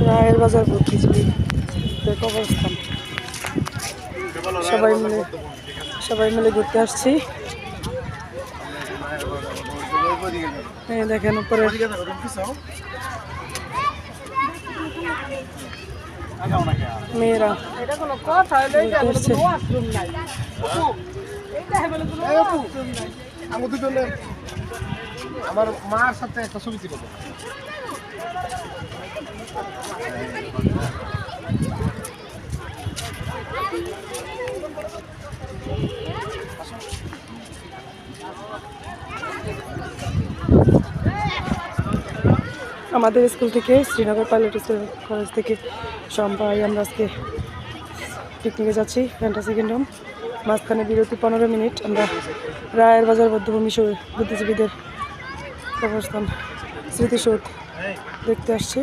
রায়ের বাজার বুদ্ধিজীবী কবরস্থান। সবাই মিলে ঘুরতে আসছি। দেখেন উপরে মেয়েরা আমার মার সাথে একটা ছবি ছিল। আমাদের স্কুল থেকে শ্রীনগর পাইলট কলেজ থেকে সবাই আমরা আজকে পিকনিকে যাচ্ছি ফ্যান্টাসি কিংডম। মাঝখানে বিরতি 15 মিনিট। আমরা রায়ের বাজার বৌদ্ধভূমি বুদ্ধিজীবীদের কবরস্থান স্মৃতিসৌধ দেখতে আসছি।